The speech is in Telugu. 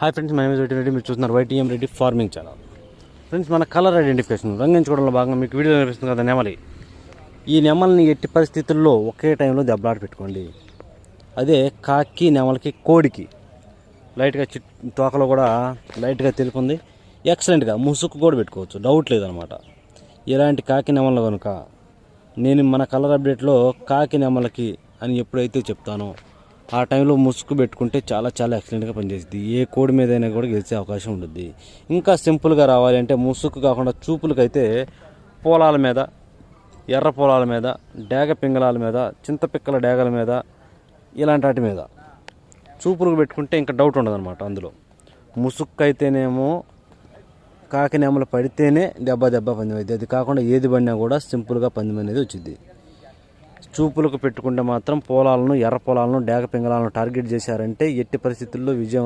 Hi friends, my name is Reddy. మీరు చూస్తున్నారు YTM Reddy farming channel. Friends, మన కలర్ ఐడెంటిఫికేషన్ రంగించుకోవడంలో భాగంగా మీకు వీడియో కనిపిస్తుంది కదా నెమలి. ఈ నెమలిని ఎట్టి పరిస్థితుల్లో ఒకే టైంలో దెబ్బలాట పెట్టుకోండి. అదే కాకి, నెమలికి, కోడికి లైట్గా తోకలో కూడా లైట్గా తెలుపుంది. ఎక్సలెంట్గా ముసుగు కూడా పెట్టుకోవచ్చు, డౌట్ లేదనమాట. ఇలాంటి కాకి నెమలు కనుక నేను మన కలర్ అప్డేట్లో కాకి నెమలకి అని ఎప్పుడైతే చెప్తానో ఆ టైంలో ముసుగు పెట్టుకుంటే చాలా చాలా ఎక్సలెంట్గా పనిచేస్తుంది. ఏ కోడి మీదైనా కూడా గెలిచే అవకాశం ఉంటుంది. ఇంకా సింపుల్గా రావాలి అంటే ముసుగు కాకుండా చూపులకైతే పొలాల మీద, ఎర్ర పొలాల మీద, డేగ పింగళాల మీద, చింతపిక్కల డేగల మీద, ఇలాంటి వాటి మీద చూపులకు పెట్టుకుంటే ఇంకా డౌట్ ఉండదన్నమాట. అందులో ముసుగు అయితేనేమో కాకి నెమలు పడితేనే దెబ్బ పందెం అవుతుంది. అది కాకుండా ఏది పడినా కూడా సింపుల్గా పందెం అనేది వచ్చింది. చూపులకు పెట్టుకుంటే మాత్రం పొలాలను, ఎర్ర పొలాలను, డేగ పింగళాలను టార్గెట్ చేశారంటే ఎట్టి పరిస్థితుల్లో విజయం